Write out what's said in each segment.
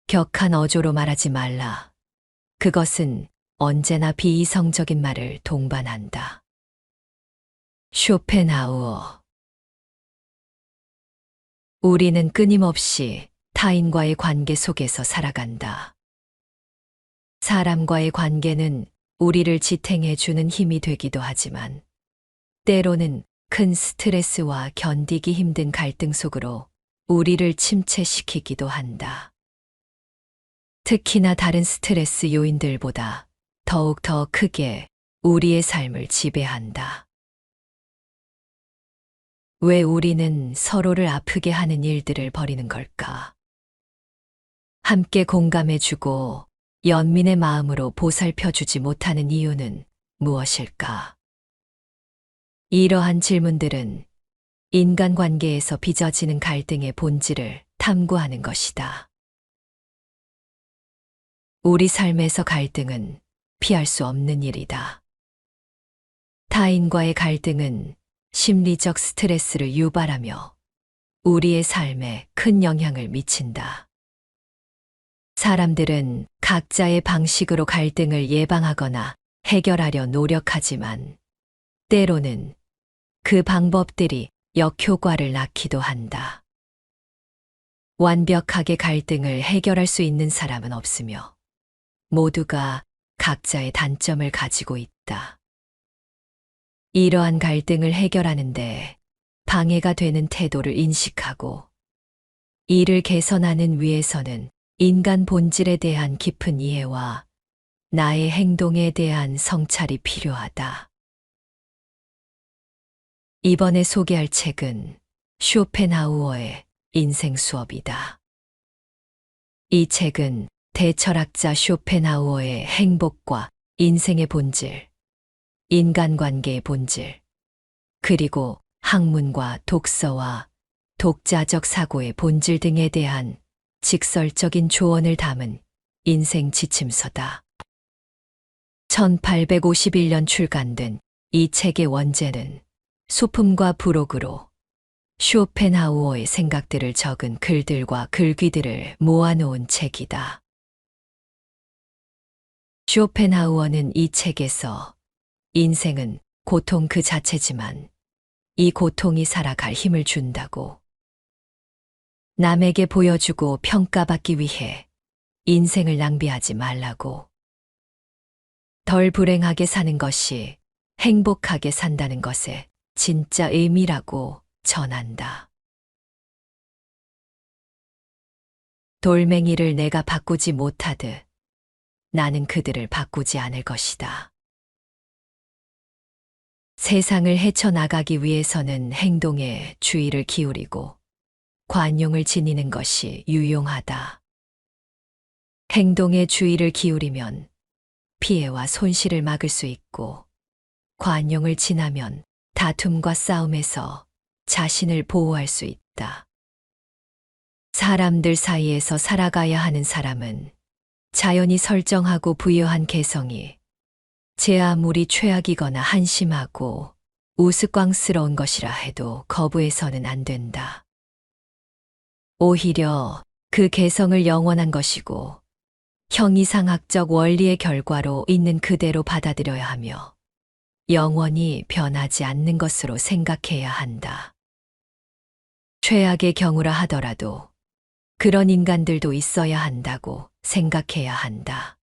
격한 어조로 말하지 말라. 그것은 언제나 비이성적인 말을 동반한다. 쇼펜하우어. 우리는 끊임없이 타인과의 관계 속에서 살아간다. 사람과의 관계는 우리를 지탱해 주는 힘이 되기도 하지만 때로는 큰 스트레스와 견디기 힘든 갈등 속으로 우리를 침체시키기도 한다. 특히나 다른 스트레스 요인들보다 더욱 더 크게 우리의 삶을 지배한다. 왜 우리는 서로를 아프게 하는 일들을 벌이는 걸까? 함께 공감해주고 연민의 마음으로 보살펴주지 못하는 이유는 무엇일까? 이러한 질문들은 인간관계에서 빚어지는 갈등의 본질을 탐구하는 것이다. 우리 삶에서 갈등은 피할 수 없는 일이다. 타인과의 갈등은 심리적 스트레스를 유발하며 우리의 삶에 큰 영향을 미친다. 사람들은 각자의 방식으로 갈등을 예방하거나 해결하려 노력하지만 때로는 그 방법들이 역효과를 낳기도 한다. 완벽하게 갈등을 해결할 수 있는 사람은 없으며 모두가 각자의 단점을 가지고 있다. 이러한 갈등을 해결하는데 방해가 되는 태도를 인식하고 이를 개선하는 위해서는 인간 본질에 대한 깊은 이해와 나의 행동에 대한 성찰이 필요하다. 이번에 소개할 책은 쇼펜하우어의 인생 수업이다. 이 책은 대철학자 쇼펜하우어의 행복과 인생의 본질, 인간관계의 본질, 그리고 학문과 독서와 독자적 사고의 본질 등에 대한 직설적인 조언을 담은 인생 지침서다. 1851년 출간된 이 책의 원제는 소품과 부록으로 쇼펜하우어의 생각들을 적은 글들과 글귀들을 모아놓은 책이다. 쇼펜하우어는 이 책에서 인생은 고통 그 자체지만 이 고통이 살아갈 힘을 준다고, 남에게 보여주고 평가받기 위해 인생을 낭비하지 말라고, 덜 불행하게 사는 것이 행복하게 산다는 것의 진짜 의미라고 전한다. 돌멩이를 내가 바꾸지 못하듯 나는 그들을 바꾸지 않을 것이다. 세상을 헤쳐나가기 위해서는 행동에 주의를 기울이고 관용을 지니는 것이 유용하다. 행동에 주의를 기울이면 피해와 손실을 막을 수 있고 관용을 지나면 다툼과 싸움에서 자신을 보호할 수 있다. 사람들 사이에서 살아가야 하는 사람은 자연이 설정하고 부여한 개성이 제 아무리 최악이거나 한심하고 우스꽝스러운 것이라 해도 거부해서는 안 된다. 오히려 그 개성을 영원한 것이고 형이상학적 원리의 결과로 있는 그대로 받아들여야 하며 영원히 변하지 않는 것으로 생각해야 한다. 최악의 경우라 하더라도 그런 인간들도 있어야 한다고 생각해야 한다.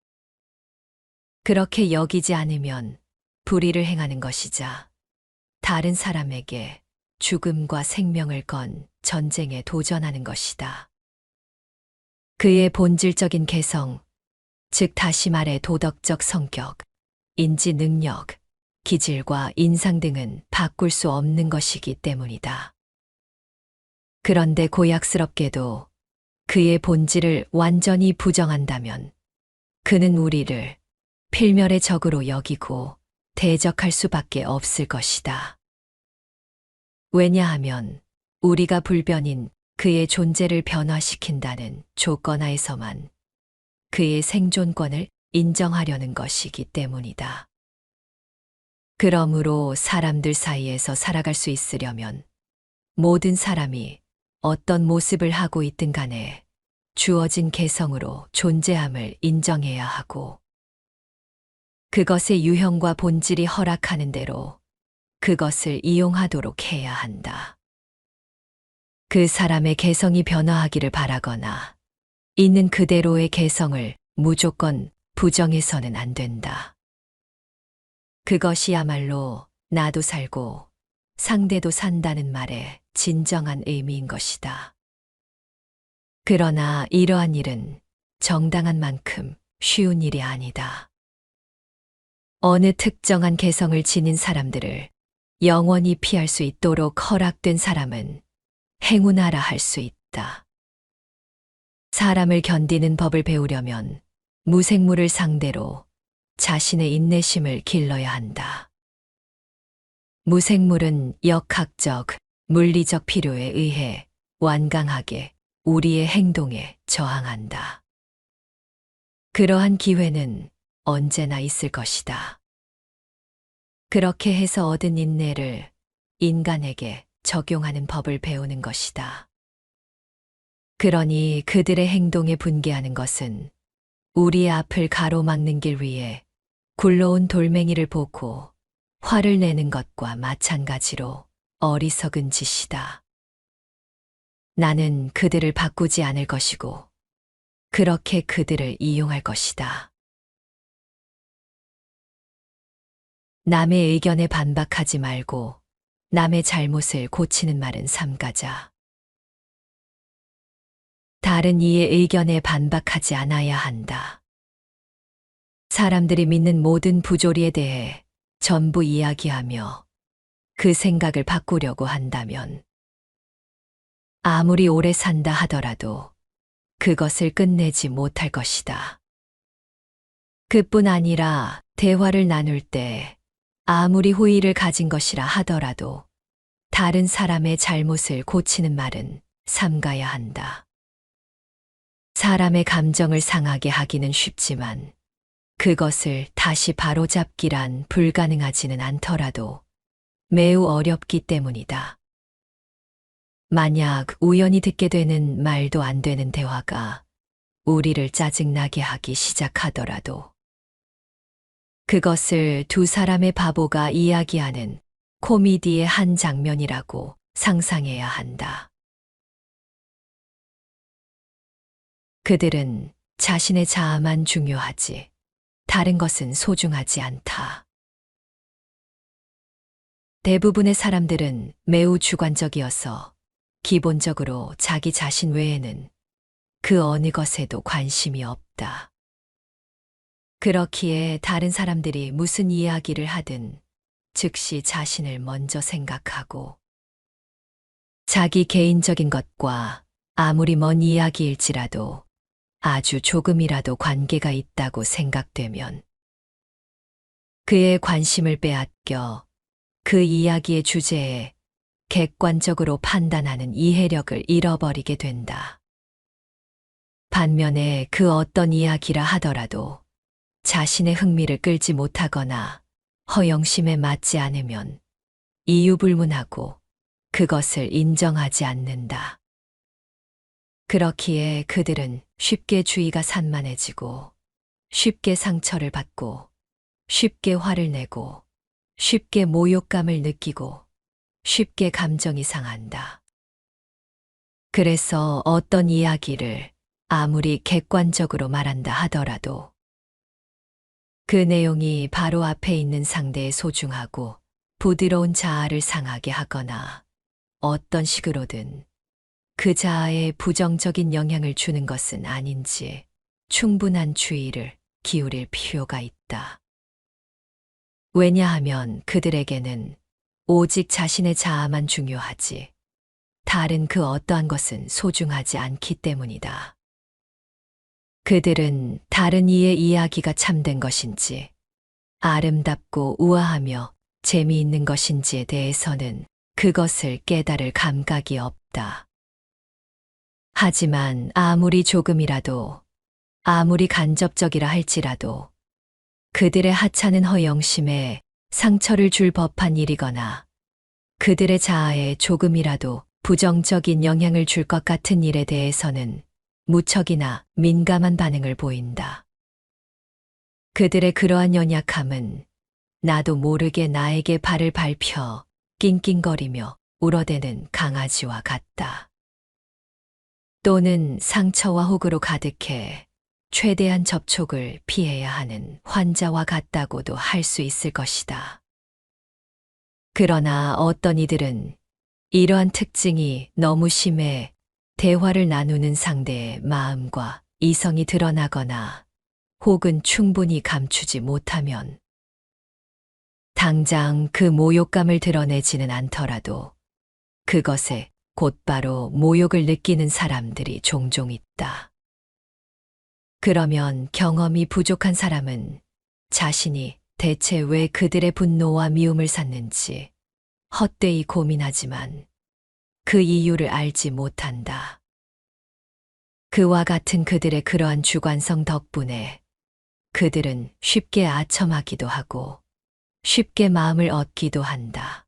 그렇게 여기지 않으면 불의를 행하는 것이자 다른 사람에게 죽음과 생명을 건 전쟁에 도전하는 것이다. 그의 본질적인 개성, 즉 다시 말해 도덕적 성격, 인지 능력, 기질과 인상 등은 바꿀 수 없는 것이기 때문이다. 그런데 고약스럽게도 그의 본질을 완전히 부정한다면 그는 우리를 필멸의 적으로 여기고 대적할 수밖에 없을 것이다. 왜냐하면 우리가 불변인 그의 존재를 변화시킨다는 조건 하에서만 그의 생존권을 인정하려는 것이기 때문이다. 그러므로 사람들 사이에서 살아갈 수 있으려면 모든 사람이 어떤 모습을 하고 있든 간에 주어진 개성으로 존재함을 인정해야 하고 그것의 유형과 본질이 허락하는 대로 그것을 이용하도록 해야 한다. 그 사람의 개성이 변화하기를 바라거나 있는 그대로의 개성을 무조건 부정해서는 안 된다. 그것이야말로 나도 살고 상대도 산다는 말의 진정한 의미인 것이다. 그러나 이러한 일은 정당한 만큼 쉬운 일이 아니다. 어느 특정한 개성을 지닌 사람들을 영원히 피할 수 있도록 허락된 사람은 행운하라 할 수 있다. 사람을 견디는 법을 배우려면 무생물을 상대로 자신의 인내심을 길러야 한다. 무생물은 역학적, 물리적 필요에 의해 완강하게 우리의 행동에 저항한다. 그러한 기회는 언제나 있을 것이다. 그렇게 해서 얻은 인내를 인간에게 적용하는 법을 배우는 것이다. 그러니 그들의 행동에 분개하는 것은 우리의 앞을 가로막는 길 위에 굴러온 돌멩이를 보고 화를 내는 것과 마찬가지로 어리석은 짓이다. 나는 그들을 바꾸지 않을 것이고 그렇게 그들을 이용할 것이다. 남의 의견에 반박하지 말고 남의 잘못을 고치는 말은 삼가자. 다른 이의 의견에 반박하지 않아야 한다. 사람들이 믿는 모든 부조리에 대해 전부 이야기하며 그 생각을 바꾸려고 한다면 아무리 오래 산다 하더라도 그것을 끝내지 못할 것이다. 그뿐 아니라 대화를 나눌 때 아무리 호의를 가진 것이라 하더라도 다른 사람의 잘못을 고치는 말은 삼가야 한다. 사람의 감정을 상하게 하기는 쉽지만 그것을 다시 바로잡기란 불가능하지는 않더라도 매우 어렵기 때문이다. 만약 우연히 듣게 되는 말도 안 되는 대화가 우리를 짜증나게 하기 시작하더라도 그것을 두 사람의 바보가 이야기하는 코미디의 한 장면이라고 상상해야 한다. 그들은 자신의 자아만 중요하지 다른 것은 소중하지 않다. 대부분의 사람들은 매우 주관적이어서 기본적으로 자기 자신 외에는 그 어느 것에도 관심이 없다. 그렇기에 다른 사람들이 무슨 이야기를 하든 즉시 자신을 먼저 생각하고 자기 개인적인 것과 아무리 먼 이야기일지라도 아주 조금이라도 관계가 있다고 생각되면 그의 관심을 빼앗겨 그 이야기의 주제에 객관적으로 판단하는 이해력을 잃어버리게 된다. 반면에 그 어떤 이야기라 하더라도 자신의 흥미를 끌지 못하거나 허영심에 맞지 않으면 이유불문하고 그것을 인정하지 않는다. 그렇기에 그들은 쉽게 주의가 산만해지고 쉽게 상처를 받고 쉽게 화를 내고 쉽게 모욕감을 느끼고 쉽게 감정이 상한다. 그래서 어떤 이야기를 아무리 객관적으로 말한다 하더라도 그 내용이 바로 앞에 있는 상대의 소중하고 부드러운 자아를 상하게 하거나 어떤 식으로든 그 자아에 부정적인 영향을 주는 것은 아닌지 충분한 주의를 기울일 필요가 있다. 왜냐하면 그들에게는 오직 자신의 자아만 중요하지 다른 그 어떠한 것은 소중하지 않기 때문이다. 그들은 다른 이의 이야기가 참된 것인지 아름답고 우아하며 재미있는 것인지에 대해서는 그것을 깨달을 감각이 없다. 하지만 아무리 조금이라도 아무리 간접적이라 할지라도 그들의 하찮은 허영심에 상처를 줄 법한 일이거나 그들의 자아에 조금이라도 부정적인 영향을 줄 것 같은 일에 대해서는 무척이나 민감한 반응을 보인다. 그들의 그러한 연약함은 나도 모르게 나에게 발을 밟혀 낑낑거리며 울어대는 강아지와 같다. 또는 상처와 혹으로 가득해 최대한 접촉을 피해야 하는 환자와 같다고도 할 수 있을 것이다. 그러나 어떤 이들은 이러한 특징이 너무 심해 대화를 나누는 상대의 마음과 이성이 드러나거나 혹은 충분히 감추지 못하면 당장 그 모욕감을 드러내지는 않더라도 그것에 곧바로 모욕을 느끼는 사람들이 종종 있다. 그러면 경험이 부족한 사람은 자신이 대체 왜 그들의 분노와 미움을 샀는지 헛되이 고민하지만 그 이유를 알지 못한다. 그와 같은 그들의 그러한 주관성 덕분에 그들은 쉽게 아첨하기도 하고 쉽게 마음을 얻기도 한다.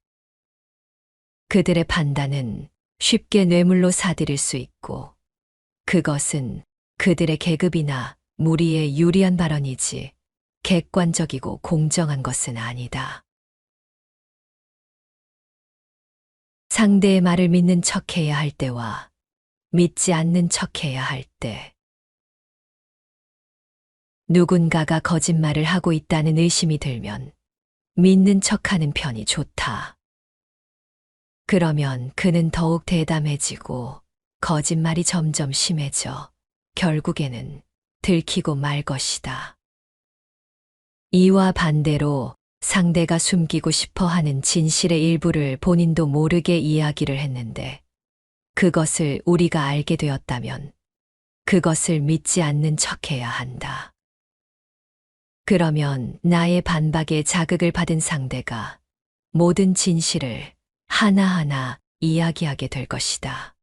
그들의 판단은 쉽게 뇌물로 사들일 수 있고 그것은 그들의 계급이나 무리에 유리한 발언이지 객관적이고 공정한 것은 아니다. 상대의 말을 믿는 척해야 할 때와 믿지 않는 척해야 할 때, 누군가가 거짓말을 하고 있다는 의심이 들면 믿는 척하는 편이 좋다. 그러면 그는 더욱 대담해지고 거짓말이 점점 심해져 결국에는 들키고 말 것이다. 이와 반대로 상대가 숨기고 싶어 하는 진실의 일부를 본인도 모르게 이야기를 했는데 그것을 우리가 알게 되었다면 그것을 믿지 않는 척해야 한다. 그러면 나의 반박에 자극을 받은 상대가 모든 진실을 하나하나 이야기하게 될 것이다.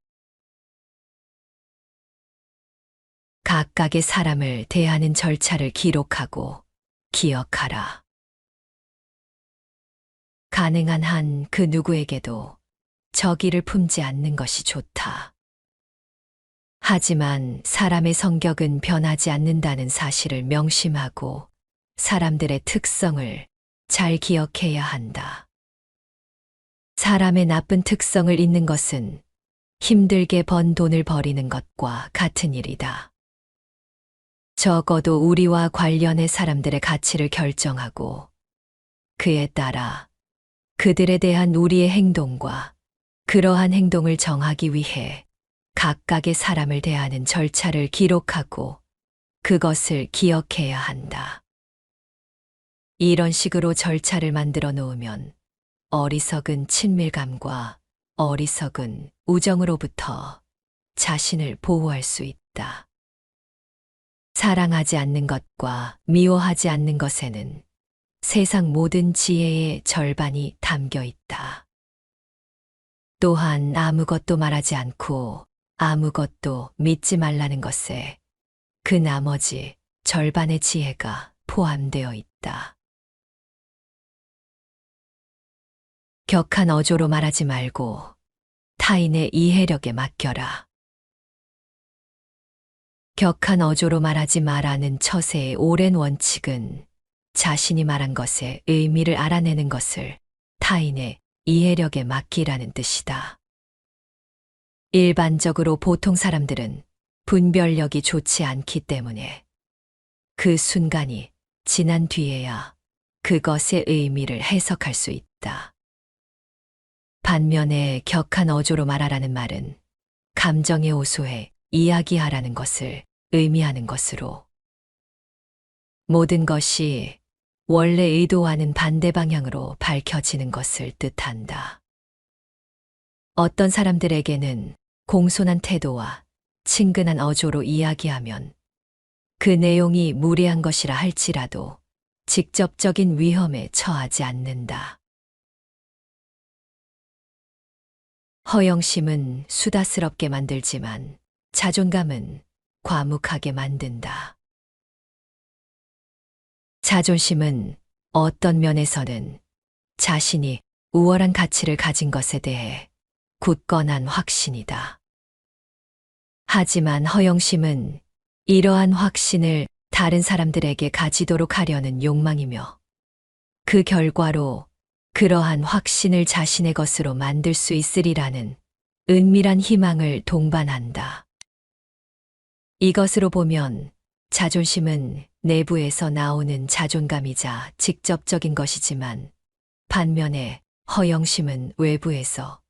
각각의 사람을 대하는 절차를 기록하고 기억하라. 가능한 한 그 누구에게도 적의를 품지 않는 것이 좋다. 하지만 사람의 성격은 변하지 않는다는 사실을 명심하고 사람들의 특성을 잘 기억해야 한다. 사람의 나쁜 특성을 잊는 것은 힘들게 번 돈을 버리는 것과 같은 일이다. 적어도 우리와 관련해 사람들의 가치를 결정하고 그에 따라 그들에 대한 우리의 행동과 그러한 행동을 정하기 위해 각각의 사람을 대하는 절차를 기록하고 그것을 기억해야 한다. 이런 식으로 절차를 만들어 놓으면 어리석은 친밀감과 어리석은 우정으로부터 자신을 보호할 수 있다. 사랑하지 않는 것과 미워하지 않는 것에는 세상 모든 지혜의 절반이 담겨 있다. 또한 아무것도 말하지 않고 아무것도 믿지 말라는 것에 그 나머지 절반의 지혜가 포함되어 있다. 격한 어조로 말하지 말고 타인의 이해력에 맡겨라. 격한 어조로 말하지 말라는 처세의 오랜 원칙은 자신이 말한 것의 의미를 알아내는 것을 타인의 이해력에 맡기라는 뜻이다. 일반적으로 보통 사람들은 분별력이 좋지 않기 때문에 그 순간이 지난 뒤에야 그것의 의미를 해석할 수 있다. 반면에 격한 어조로 말하라는 말은 감정에 호소해 이야기하라는 것을 의미하는 것으로 모든 것이 원래 의도와는 반대 방향으로 밝혀지는 것을 뜻한다. 어떤 사람들에게는 공손한 태도와 친근한 어조로 이야기하면 그 내용이 무례한 것이라 할지라도 직접적인 위험에 처하지 않는다. 허영심은 수다스럽게 만들지만 자존감은 과묵하게 만든다. 자존심은 어떤 면에서는 자신이 우월한 가치를 가진 것에 대해 굳건한 확신이다. 하지만 허영심은 이러한 확신을 다른 사람들에게 가지도록 하려는 욕망이며 그 결과로 그러한 확신을 자신의 것으로 만들 수 있으리라는 은밀한 희망을 동반한다. 이것으로 보면 자존심은 내부에서 나오는 자존감이자 직접적인 것이지만 반면에 허영심은 외부에서,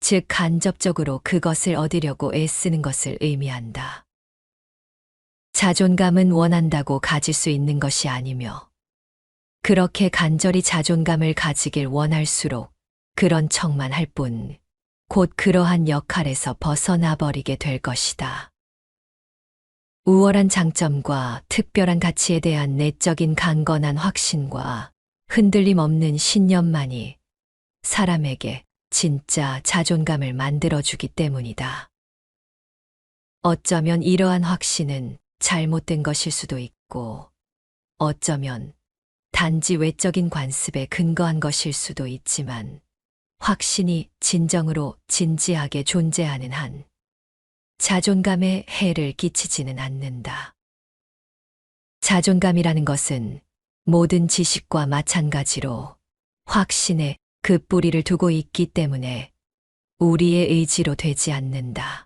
즉 간접적으로 그것을 얻으려고 애쓰는 것을 의미한다. 자존감은 원한다고 가질 수 있는 것이 아니며 그렇게 간절히 자존감을 가지길 원할수록 그런 척만 할 뿐, 곧 그러한 역할에서 벗어나 버리게 될 것이다. 우월한 장점과 특별한 가치에 대한 내적인 강건한 확신과 흔들림 없는 신념만이 사람에게 진짜 자존감을 만들어주기 때문이다. 어쩌면 이러한 확신은 잘못된 것일 수도 있고, 어쩌면 단지 외적인 관습에 근거한 것일 수도 있지만, 확신이 진정으로 진지하게 존재하는 한, 자존감에 해를 끼치지는 않는다. 자존감이라는 것은 모든 지식과 마찬가지로 확신에 그 뿌리를 두고 있기 때문에 우리의 의지로 되지 않는다.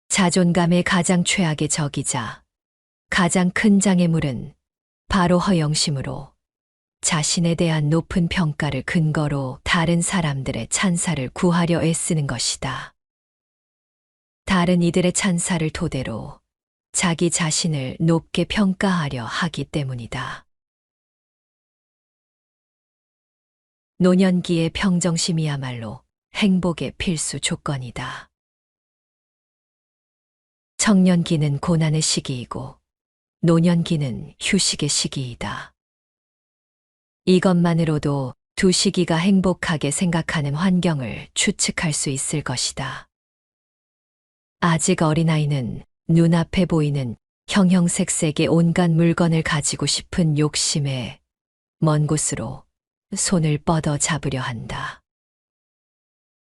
자존감의 가장 최악의 적이자 가장 큰 장애물은 바로 허영심으로 자신에 대한 높은 평가를 근거로 다른 사람들의 찬사를 구하려 애쓰는 것이다. 다른 이들의 찬사를 토대로 자기 자신을 높게 평가하려 하기 때문이다. 노년기의 평정심이야말로 행복의 필수 조건이다. 청년기는 고난의 시기이고 노년기는 휴식의 시기이다. 이것만으로도 두 시기가 행복하게 생각하는 환경을 추측할 수 있을 것이다. 아직 어린아이는 눈앞에 보이는 형형색색의 온갖 물건을 가지고 싶은 욕심에 먼 곳으로 손을 뻗어 잡으려 한다.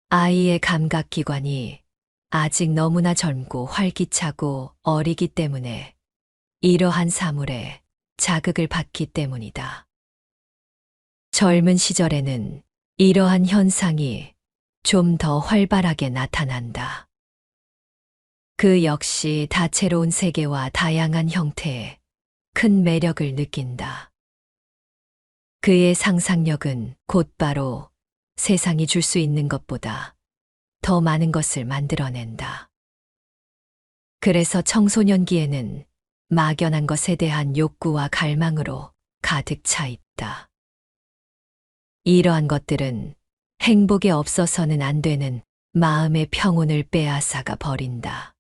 아이의 감각기관이 아직 너무나 젊고 활기차고 어리기 때문에 이러한 사물에 자극을 받기 때문이다. 젊은 시절에는 이러한 현상이 좀 더 활발하게 나타난다. 그 역시 다채로운 세계와 다양한 형태에 큰 매력을 느낀다. 그의 상상력은 곧바로 세상이 줄 수 있는 것보다 더 많은 것을 만들어낸다. 그래서 청소년기에는 막연한 것에 대한 욕구와 갈망으로 가득 차 있다. 이러한 것들은 행복에 없어서는 안 되는 마음의 평온을 빼앗아가 버린다.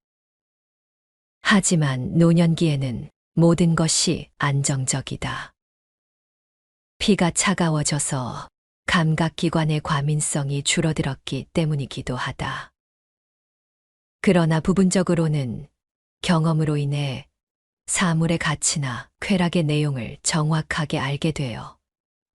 하지만 노년기에는 모든 것이 안정적이다. 피가 차가워져서 감각기관의 과민성이 줄어들었기 때문이기도 하다. 그러나 부분적으로는 경험으로 인해 사물의 가치나 쾌락의 내용을 정확하게 알게 되어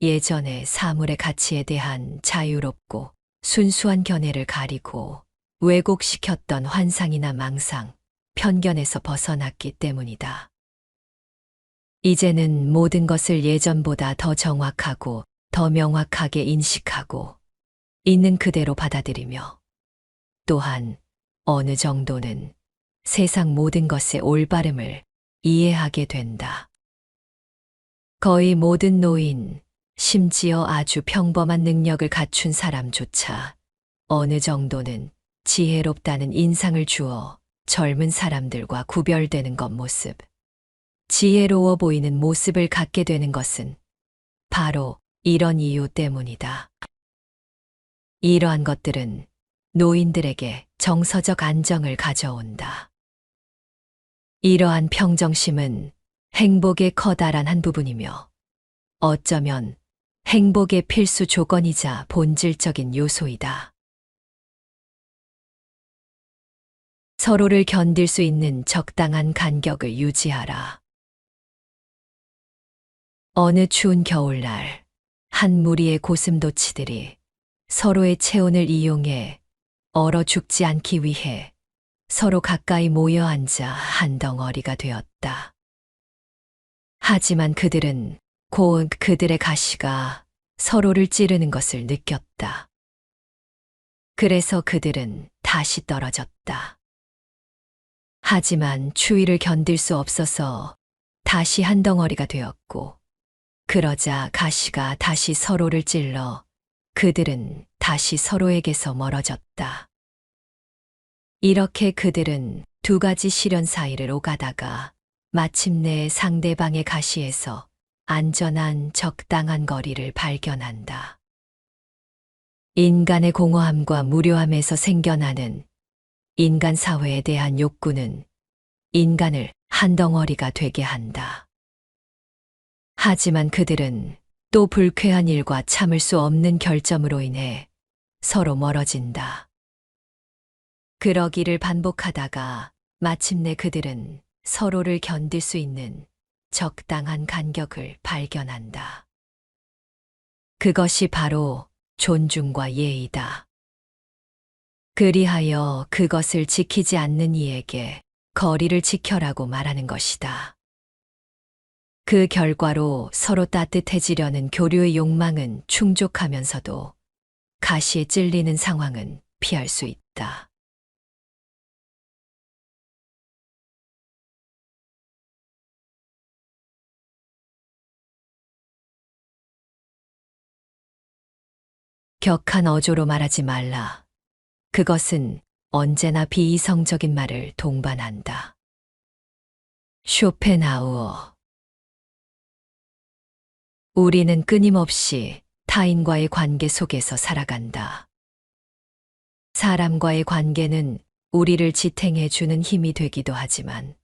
예전의 사물의 가치에 대한 자유롭고 순수한 견해를 가리고 왜곡시켰던 환상이나 망상, 편견에서 벗어났기 때문이다. 이제는 모든 것을 예전보다 더 정확하고 더 명확하게 인식하고 있는 그대로 받아들이며 또한 어느 정도는 세상 모든 것의 올바름을 이해하게 된다. 거의 모든 노인, 심지어 아주 평범한 능력을 갖춘 사람조차 어느 정도는 지혜롭다는 인상을 주어 젊은 사람들과 구별되는 겉모습, 지혜로워 보이는 모습을 갖게 되는 것은 바로 이런 이유 때문이다. 이러한 것들은 노인들에게 정서적 안정을 가져온다. 이러한 평정심은 행복의 커다란 한 부분이며 어쩌면 행복의 필수 조건이자 본질적인 요소이다. 서로를 견딜 수 있는 적당한 간격을 유지하라. 어느 추운 겨울날, 한 무리의 고슴도치들이 서로의 체온을 이용해 얼어 죽지 않기 위해 서로 가까이 모여 앉아 한 덩어리가 되었다. 하지만 그들은 곧 그들의 가시가 서로를 찌르는 것을 느꼈다. 그래서 그들은 다시 떨어졌다. 하지만 추위를 견딜 수 없어서 다시 한 덩어리가 되었고, 그러자 가시가 다시 서로를 찔러 그들은 다시 서로에게서 멀어졌다. 이렇게 그들은 두 가지 시련 사이를 오가다가 마침내 상대방의 가시에서 안전한 적당한 거리를 발견한다. 인간의 공허함과 무료함에서 생겨나는 인간 사회에 대한 욕구는 인간을 한 덩어리가 되게 한다. 하지만 그들은 또 불쾌한 일과 참을 수 없는 결점으로 인해 서로 멀어진다. 그러기를 반복하다가 마침내 그들은 서로를 견딜 수 있는 적당한 간격을 발견한다. 그것이 바로 존중과 예의다. 그리하여 그것을 지키지 않는 이에게 거리를 지켜라고 말하는 것이다. 그 결과로 서로 따뜻해지려는 교류의 욕망은 충족하면서도 가시에 찔리는 상황은 피할 수 있다. 격한 어조로 말하지 말라. 그것은 언제나 비이성적인 말을 동반한다. 쇼펜하우어. 우리는 끊임없이 타인과의 관계 속에서 살아간다. 사람과의 관계는 우리를 지탱해 주는 힘이 되기도 하지만,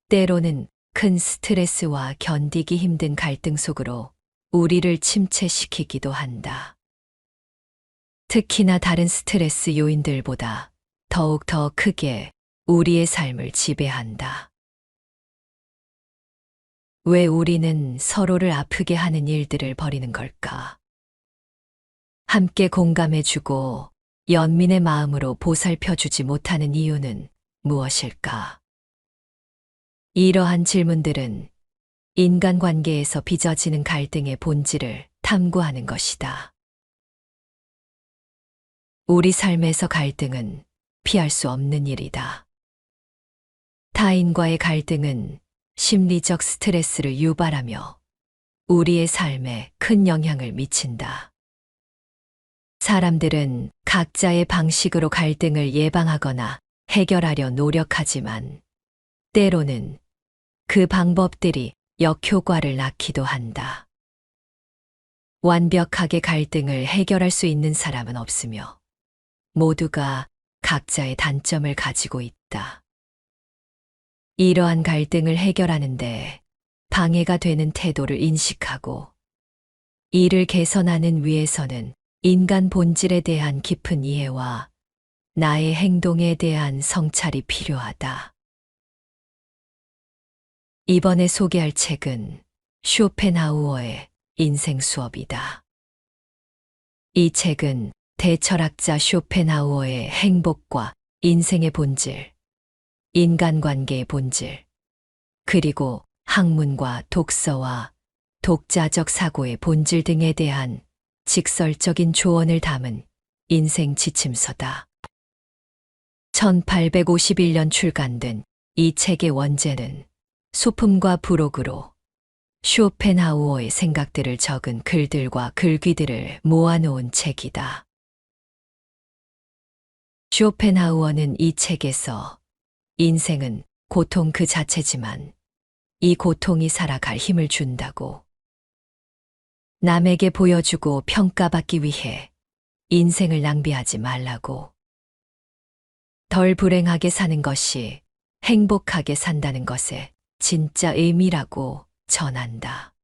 때로는 큰 스트레스와 견디기 힘든 갈등 속으로 우리를 침체시키기도 한다. 특히나 다른 스트레스 요인들보다 더욱 더 크게 우리의 삶을 지배한다. 왜 우리는 서로를 아프게 하는 일들을 벌이는 걸까? 함께 공감해주고 연민의 마음으로 보살펴주지 못하는 이유는 무엇일까? 이러한 질문들은 인간관계에서 빚어지는 갈등의 본질을 탐구하는 것이다. 우리 삶에서 갈등은 피할 수 없는 일이다. 타인과의 갈등은 심리적 스트레스를 유발하며 우리의 삶에 큰 영향을 미친다. 사람들은 각자의 방식으로 갈등을 예방하거나 해결하려 노력하지만 때로는 그 방법들이 역효과를 낳기도 한다. 완벽하게 갈등을 해결할 수 있는 사람은 없으며 모두가 각자의 단점을 가지고 있다. 이러한 갈등을 해결하는데 방해가 되는 태도를 인식하고 이를 개선하는 위해서는 인간 본질에 대한 깊은 이해와 나의 행동에 대한 성찰이 필요하다. 이번에 소개할 책은 쇼펜하우어의 인생 수업이다. 이 책은 대철학자 쇼펜하우어의 행복과 인생의 본질, 인간관계의 본질, 그리고 학문과 독서와 독자적 사고의 본질 등에 대한 직설적인 조언을 담은 인생 지침서다. 1851년 출간된 이 책의 원제는 소품과 부록으로 쇼펜하우어의 생각들을 적은 글들과 글귀들을 모아놓은 책이다. 쇼펜하우어는 이 책에서 인생은 고통 그 자체지만 이 고통이 살아갈 힘을 준다고, 남에게 보여주고 평가받기 위해 인생을 낭비하지 말라고, 덜 불행하게 사는 것이 행복하게 산다는 것의 진짜 의미라고 전한다.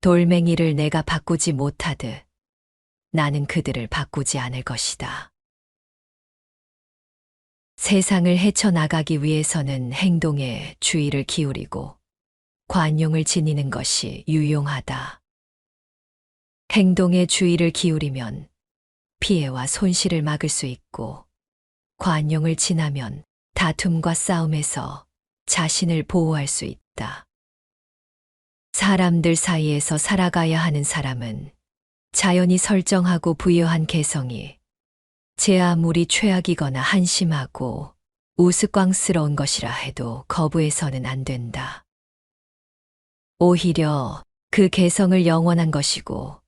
돌멩이를 내가 바꾸지 못하듯 나는 그들을 바꾸지 않을 것이다. 세상을 헤쳐나가기 위해서는 행동에 주의를 기울이고 관용을 지니는 것이 유용하다. 행동에 주의를 기울이면 피해와 손실을 막을 수 있고, 관용을 지나면 다툼과 싸움에서 자신을 보호할 수 있다. 사람들 사이에서 살아가야 하는 사람은 자연이 설정하고 부여한 개성이 제 아무리 최악이거나 한심하고 우스꽝스러운 것이라 해도 거부해서는 안 된다. 오히려 그 개성을 영원한 것이고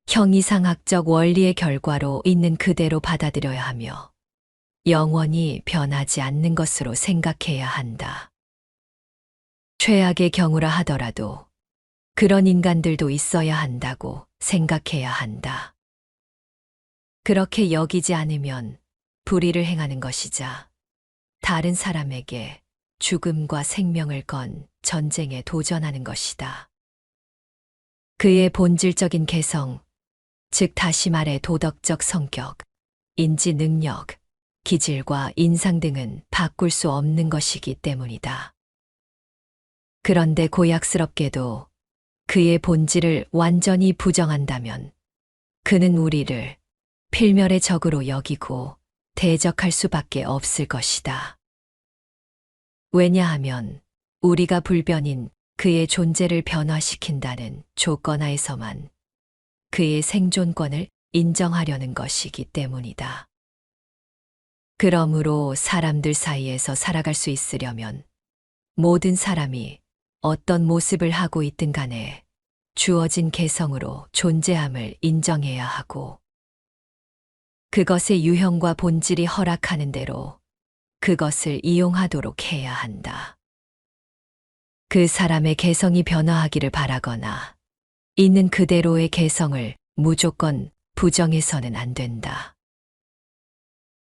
형이상학적 원리의 결과로 있는 그대로 받아들여야 하며 영원히 변하지 않는 것으로 생각해야 한다. 최악의 경우라 하더라도 그런 인간들도 있어야 한다고 생각해야 한다. 그렇게 여기지 않으면 불의를 행하는 것이자 다른 사람에게 죽음과 생명을 건 전쟁에 도전하는 것이다. 그의 본질적인 개성, 즉 다시 말해 도덕적 성격, 인지 능력, 기질과 인상 등은 바꿀 수 없는 것이기 때문이다. 그런데 고약스럽게도 그의 본질을 완전히 부정한다면 그는 우리를 필멸의 적으로 여기고 대적할 수밖에 없을 것이다. 왜냐하면 우리가 불변인 그의 존재를 변화시킨다는 조건 하에서만 그의 생존권을 인정하려는 것이기 때문이다. 그러므로 사람들 사이에서 살아갈 수 있으려면 모든 사람이 어떤 모습을 하고 있든 간에 주어진 개성으로 존재함을 인정해야 하고 그것의 유형과 본질이 허락하는 대로 그것을 이용하도록 해야 한다. 그 사람의 개성이 변화하기를 바라거나 있는 그대로의 개성을 무조건 부정해서는 안 된다.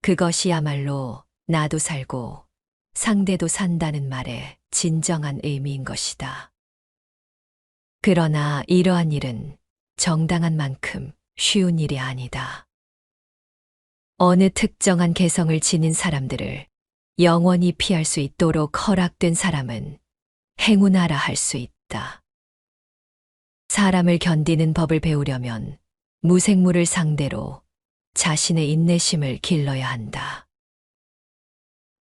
그것이야말로 나도 살고 상대도 산다는 말의 진정한 의미인 것이다. 그러나 이러한 일은 정당한 만큼 쉬운 일이 아니다. 어느 특정한 개성을 지닌 사람들을 영원히 피할 수 있도록 허락된 사람은 행운하라 할 수 있다. 사람을 견디는 법을 배우려면 무생물을 상대로 자신의 인내심을 길러야 한다.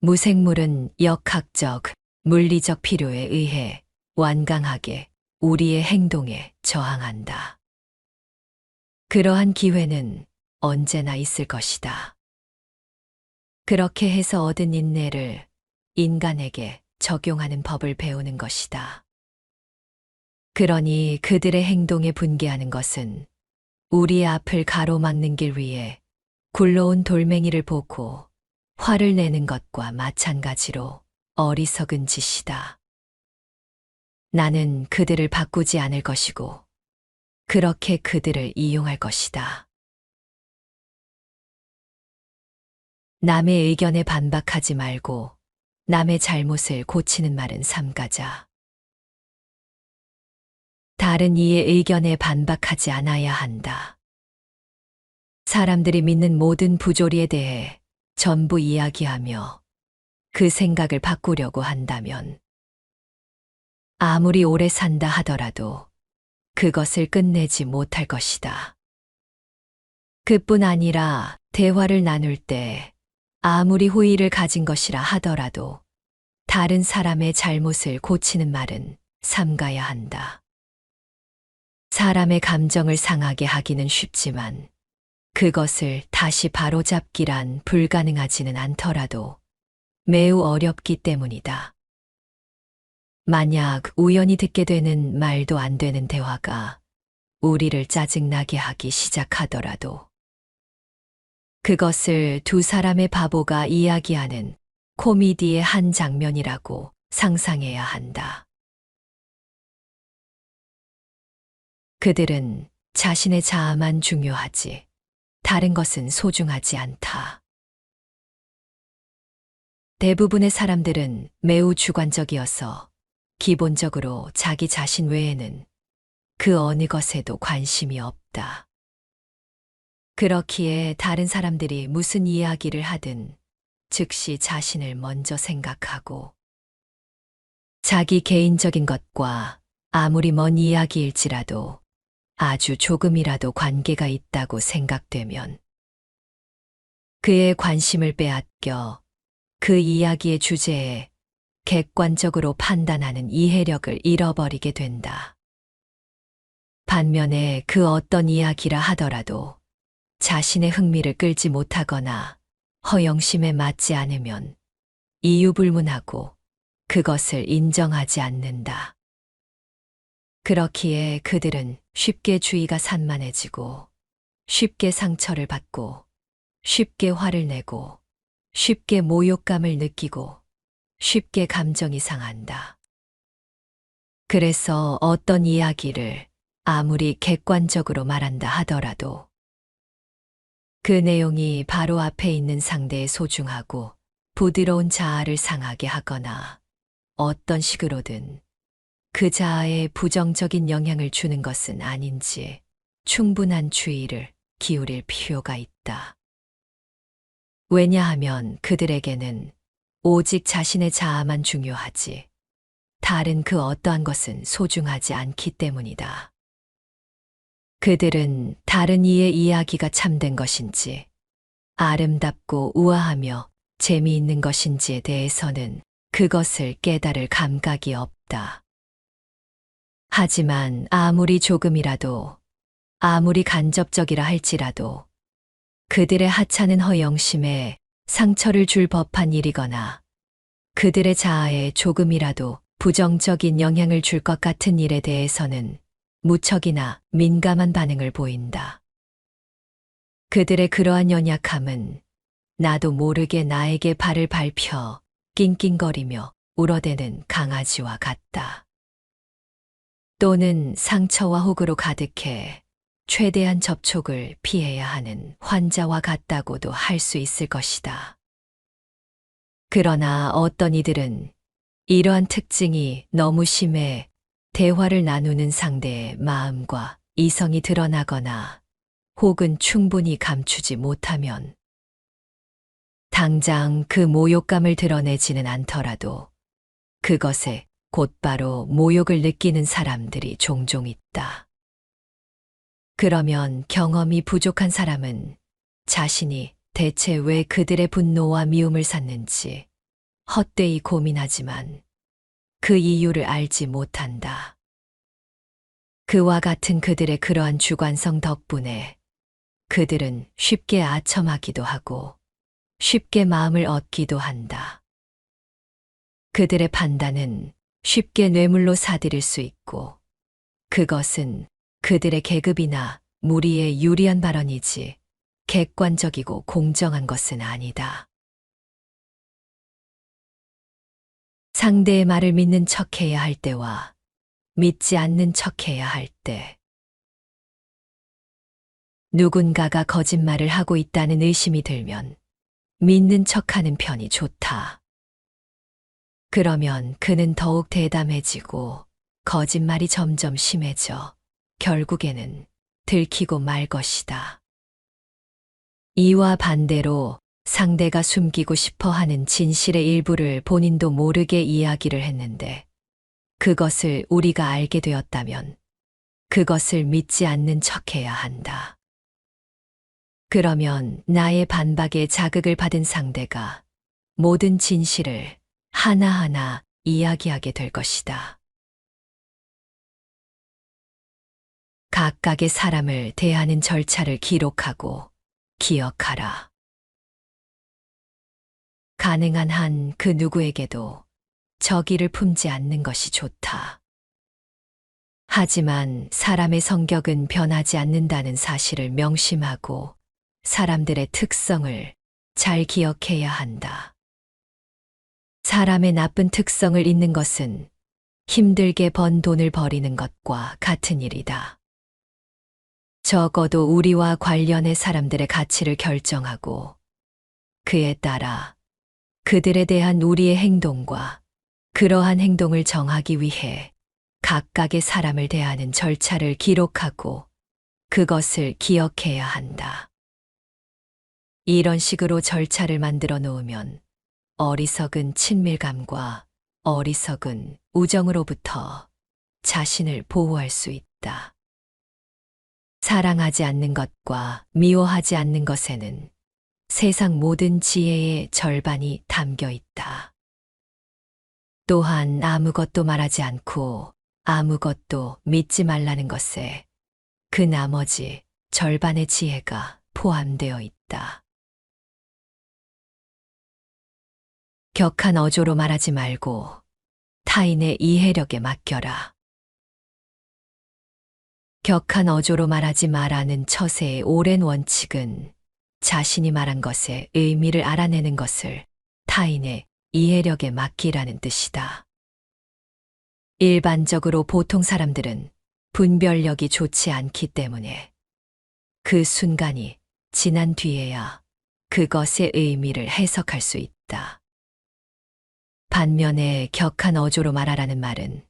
무생물은 역학적, 물리적 필요에 의해 완강하게 우리의 행동에 저항한다. 그러한 기회는 언제나 있을 것이다. 그렇게 해서 얻은 인내를 인간에게 적용하는 법을 배우는 것이다. 그러니 그들의 행동에 분개하는 것은 우리의 앞을 가로막는 길 위에 굴러온 돌멩이를 보고 화를 내는 것과 마찬가지로 어리석은 짓이다. 나는 그들을 바꾸지 않을 것이고 그렇게 그들을 이용할 것이다. 남의 의견에 반박하지 말고 남의 잘못을 고치는 말은 삼가자. 다른 이의 의견에 반박하지 않아야 한다. 사람들이 믿는 모든 부조리에 대해 전부 이야기하며 그 생각을 바꾸려고 한다면 아무리 오래 산다 하더라도 그것을 끝내지 못할 것이다. 그뿐 아니라 대화를 나눌 때 아무리 호의를 가진 것이라 하더라도 다른 사람의 잘못을 고치는 말은 삼가야 한다. 사람의 감정을 상하게 하기는 쉽지만 그것을 다시 바로잡기란 불가능하지는 않더라도 매우 어렵기 때문이다. 만약 우연히 듣게 되는 말도 안 되는 대화가 우리를 짜증나게 하기 시작하더라도 그것을 두 사람의 바보가 이야기하는 코미디의 한 장면이라고 상상해야 한다. 그들은 자신의 자아만 중요하지 다른 것은 소중하지 않다. 대부분의 사람들은 매우 주관적이어서 기본적으로 자기 자신 외에는 그 어느 것에도 관심이 없다. 그렇기에 다른 사람들이 무슨 이야기를 하든 즉시 자신을 먼저 생각하고 자기 개인적인 것과 아무리 먼 이야기일지라도 아주 조금이라도 관계가 있다고 생각되면 그의 관심을 빼앗겨 그 이야기의 주제에 객관적으로 판단하는 이해력을 잃어버리게 된다. 반면에 그 어떤 이야기라 하더라도 자신의 흥미를 끌지 못하거나 허영심에 맞지 않으면 이유불문하고 그것을 인정하지 않는다. 그렇기에 그들은 쉽게 주의가 산만해지고 쉽게 상처를 받고 쉽게 화를 내고 쉽게 모욕감을 느끼고 쉽게 감정이 상한다. 그래서 어떤 이야기를 아무리 객관적으로 말한다 하더라도 그 내용이 바로 앞에 있는 상대의 소중하고 부드러운 자아를 상하게 하거나 어떤 식으로든 그 자아에 부정적인 영향을 주는 것은 아닌지 충분한 주의를 기울일 필요가 있다. 왜냐하면 그들에게는 오직 자신의 자아만 중요하지 다른 그 어떠한 것은 소중하지 않기 때문이다. 그들은 다른 이의 이야기가 참된 것인지 아름답고 우아하며 재미있는 것인지에 대해서는 그것을 깨달을 감각이 없다. 하지만 아무리 조금이라도 아무리 간접적이라 할지라도 그들의 하찮은 허영심에 상처를 줄 법한 일이거나 그들의 자아에 조금이라도 부정적인 영향을 줄 것 같은 일에 대해서는 무척이나 민감한 반응을 보인다. 그들의 그러한 연약함은 나도 모르게 나에게 발을 밟혀 낑낑거리며 울어대는 강아지와 같다. 또는 상처와 혹으로 가득해 최대한 접촉을 피해야 하는 환자와 같다고도 할 수 있을 것이다. 그러나 어떤 이들은 이러한 특징이 너무 심해 대화를 나누는 상대의 마음과 이성이 드러나거나 혹은 충분히 감추지 못하면 당장 그 모욕감을 드러내지는 않더라도 그것에 곧바로 모욕을 느끼는 사람들이 종종 있다. 그러면 경험이 부족한 사람은 자신이 대체 왜 그들의 분노와 미움을 샀는지 헛되이 고민하지만 그 이유를 알지 못한다. 그와 같은 그들의 그러한 주관성 덕분에 그들은 쉽게 아첨하기도 하고 쉽게 마음을 얻기도 한다. 그들의 판단은 쉽게 뇌물로 사들일 수 있고 그것은 그들의 계급이나 무리에 유리한 발언이지 객관적이고 공정한 것은 아니다. 상대의 말을 믿는 척해야 할 때와 믿지 않는 척해야 할 때, 누군가가 거짓말을 하고 있다는 의심이 들면 믿는 척하는 편이 좋다. 그러면 그는 더욱 대담해지고 거짓말이 점점 심해져 결국에는 들키고 말 것이다. 이와 반대로 상대가 숨기고 싶어 하는 진실의 일부를 본인도 모르게 이야기를 했는데 그것을 우리가 알게 되었다면 그것을 믿지 않는 척해야 한다. 그러면 나의 반박에 자극을 받은 상대가 모든 진실을 하나하나 이야기하게 될 것이다. 각각의 사람을 대하는 절차를 기록하고 기억하라. 가능한 한 그 누구에게도 적의를 품지 않는 것이 좋다. 하지만 사람의 성격은 변하지 않는다는 사실을 명심하고 사람들의 특성을 잘 기억해야 한다. 사람의 나쁜 특성을 잊는 것은 힘들게 번 돈을 버리는 것과 같은 일이다. 적어도 우리와 관련해 사람들의 가치를 결정하고 그에 따라 그들에 대한 우리의 행동과 그러한 행동을 정하기 위해 각각의 사람을 대하는 절차를 기록하고 그것을 기억해야 한다. 이런 식으로 절차를 만들어 놓으면 어리석은 친밀감과 어리석은 우정으로부터 자신을 보호할 수 있다. 사랑하지 않는 것과 미워하지 않는 것에는 세상 모든 지혜의 절반이 담겨 있다. 또한 아무것도 말하지 않고 아무것도 믿지 말라는 것에 그 나머지 절반의 지혜가 포함되어 있다. 격한 어조로 말하지 말고 타인의 이해력에 맡겨라. 격한 어조로 말하지 말라는 처세의 오랜 원칙은 자신이 말한 것의 의미를 알아내는 것을 타인의 이해력에 맡기라는 뜻이다. 일반적으로 보통 사람들은 분별력이 좋지 않기 때문에 그 순간이 지난 뒤에야 그것의 의미를 해석할 수 있다. 반면에 격한 어조로 말하라는 말은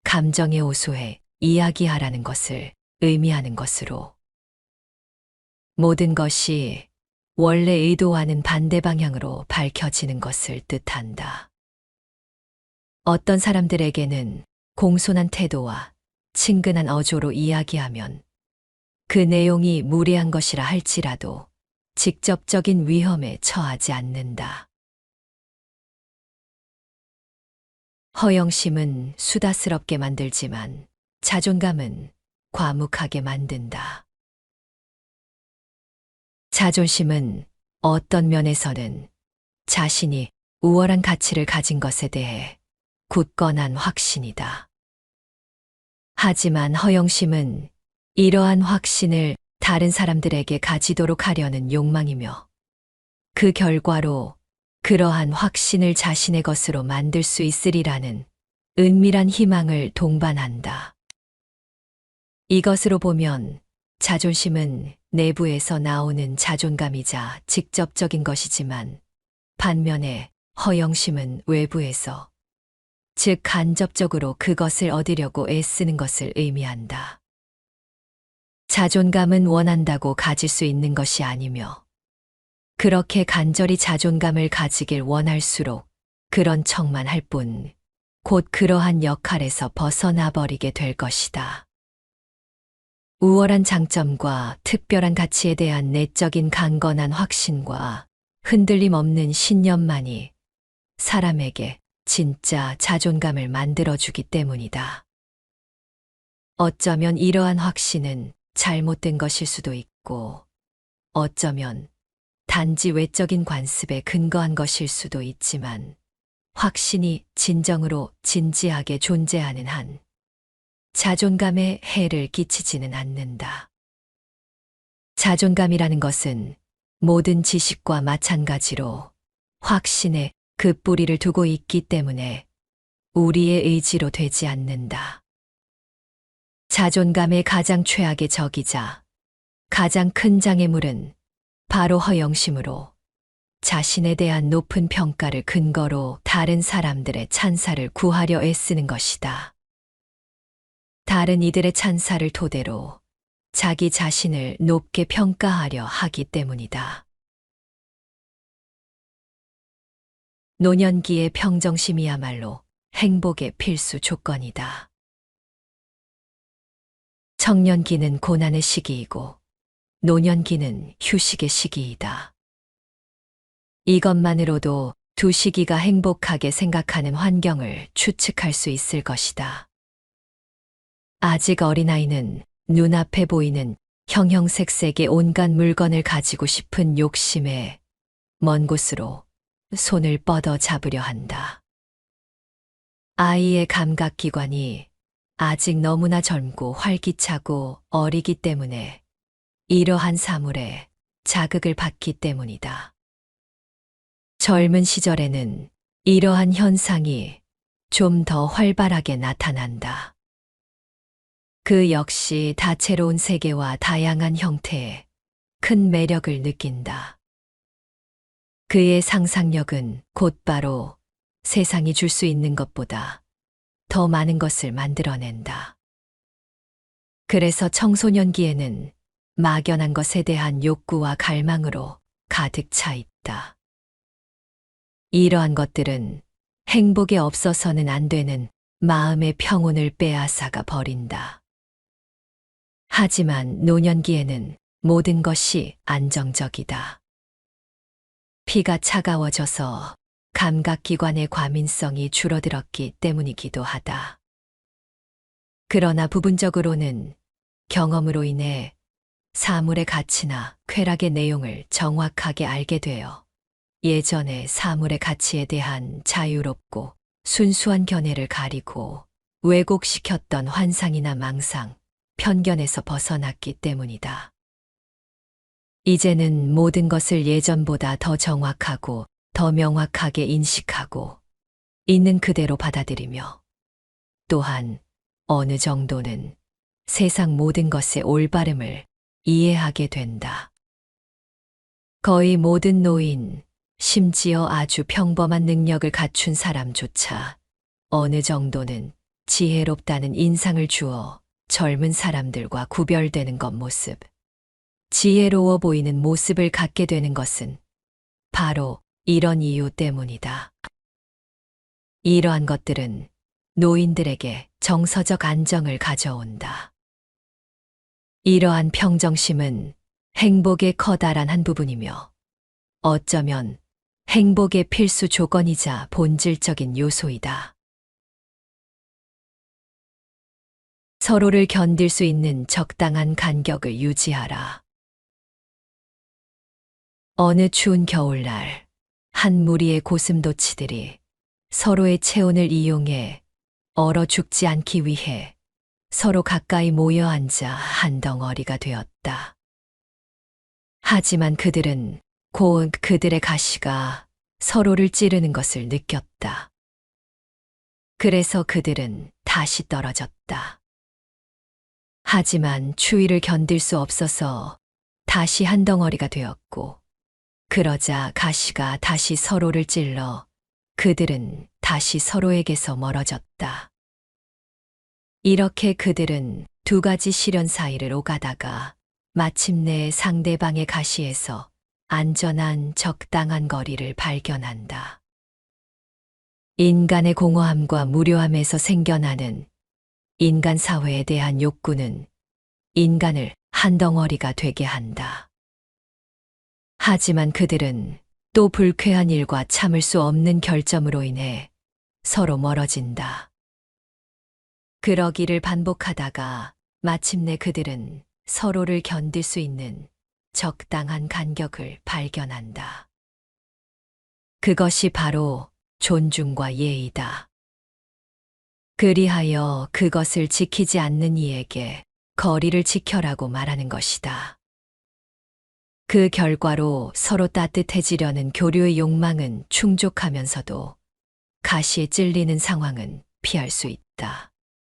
감정에 호소해 이야기하라는 것을 의미하는 것으로 모든 것이 원래 의도와는 반대 방향으로 밝혀지는 것을 뜻한다. 어떤 사람들에게는 공손한 태도와 친근한 어조로 이야기하면 그 내용이 무례한 것이라 할지라도 직접적인 위험에 처하지 않는다. 허영심은 수다스럽게 만들지만 자존감은 과묵하게 만든다. 자존심은 어떤 면에서는 자신이 우월한 가치를 가진 것에 대해 굳건한 확신이다. 하지만 허영심은 이러한 확신을 다른 사람들에게 가지도록 하려는 욕망이며 그 결과로 그러한 확신을 자신의 것으로 만들 수 있으리라는 은밀한 희망을 동반한다. 이것으로 보면 자존심은 내부에서 나오는 자존감이자 직접적인 것이지만 반면에 허영심은 외부에서, 즉 간접적으로 그것을 얻으려고 애쓰는 것을 의미한다. 자존감은 원한다고 가질 수 있는 것이 아니며 그렇게 간절히 자존감을 가지길 원할수록 그런 척만 할 뿐 곧 그러한 역할에서 벗어나 버리게 될 것이다. 우월한 장점과 특별한 가치에 대한 내적인 강건한 확신과 흔들림 없는 신념만이 사람에게 진짜 자존감을 만들어주기 때문이다. 어쩌면 이러한 확신은 잘못된 것일 수도 있고 어쩌면 단지 외적인 관습에 근거한 것일 수도 있지만 확신이 진정으로 진지하게 존재하는 한 자존감에 해를 끼치지는 않는다. 자존감이라는 것은 모든 지식과 마찬가지로 확신에 그 뿌리를 두고 있기 때문에 우리의 의지로 되지 않는다. 자존감의 가장 최악의 적이자 가장 큰 장애물은 바로 허영심으로 자신에 대한 높은 평가를 근거로 다른 사람들의 찬사를 구하려 애쓰는 것이다. 다른 이들의 찬사를 토대로 자기 자신을 높게 평가하려 하기 때문이다. 노년기의 평정심이야말로 행복의 필수 조건이다. 청년기는 고난의 시기이고 노년기는 휴식의 시기이다. 이것만으로도 두 시기가 행복하게 생각하는 환경을 추측할 수 있을 것이다. 아직 어린아이는 눈앞에 보이는 형형색색의 온갖 물건을 가지고 싶은 욕심에 먼 곳으로 손을 뻗어 잡으려 한다. 아이의 감각기관이 아직 너무나 젊고 활기차고 어리기 때문에 이러한 사물에 자극을 받기 때문이다. 젊은 시절에는 이러한 현상이 좀 더 활발하게 나타난다. 그 역시 다채로운 세계와 다양한 형태에 큰 매력을 느낀다. 그의 상상력은 곧바로 세상이 줄 수 있는 것보다 더 많은 것을 만들어낸다. 그래서 청소년기에는 막연한 것에 대한 욕구와 갈망으로 가득 차 있다. 이러한 것들은 행복에 없어서는 안 되는 마음의 평온을 빼앗아가 버린다. 하지만 노년기에는 모든 것이 안정적이다. 피가 차가워져서 감각기관의 과민성이 줄어들었기 때문이기도 하다. 그러나 부분적으로는 경험으로 인해 사물의 가치나 쾌락의 내용을 정확하게 알게 되어 예전의 사물의 가치에 대한 자유롭고 순수한 견해를 가리고 왜곡시켰던 환상이나 망상, 편견에서 벗어났기 때문이다. 이제는 모든 것을 예전보다 더 정확하고 더 명확하게 인식하고 있는 그대로 받아들이며 또한 어느 정도는 세상 모든 것의 올바름을 이해하게 된다. 거의 모든 노인, 심지어 아주 평범한 능력을 갖춘 사람조차 어느 정도는 지혜롭다는 인상을 주어 젊은 사람들과 구별되는 겉모습, 지혜로워 보이는 모습을 갖게 되는 것은 바로 이런 이유 때문이다. 이러한 것들은 노인들에게 정서적 안정을 가져온다. 이러한 평정심은 행복의 커다란 한 부분이며 어쩌면 행복의 필수 조건이자 본질적인 요소이다. 서로를 견딜 수 있는 적당한 간격을 유지하라. 어느 추운 겨울날, 한 무리의 고슴도치들이 서로의 체온을 이용해 얼어 죽지 않기 위해 서로 가까이 모여 앉아 한 덩어리가 되었다. 하지만 그들은 곧 그들의 가시가 서로를 찌르는 것을 느꼈다. 그래서 그들은 다시 떨어졌다. 하지만 추위를 견딜 수 없어서 다시 한 덩어리가 되었고, 그러자 가시가 다시 서로를 찔러 그들은 다시 서로에게서 멀어졌다. 이렇게 그들은 두 가지 시련 사이를 오가다가 마침내 상대방의 가시에서 안전한 적당한 거리를 발견한다. 인간의 공허함과 무료함에서 생겨나는 인간 사회에 대한 욕구는 인간을 한 덩어리가 되게 한다. 하지만 그들은 또 불쾌한 일과 참을 수 없는 결점으로 인해 서로 멀어진다. 그러기를 반복하다가 마침내 그들은 서로를 견딜 수 있는 적당한 간격을 발견한다. 그것이 바로 존중과 예의다. 그리하여 그것을 지키지 않는 이에게 거리를 지켜라고 말하는 것이다. 그 결과로 서로 따뜻해지려는 교류의 욕망은 충족하면서도 가시에 찔리는 상황은 피할 수 있다.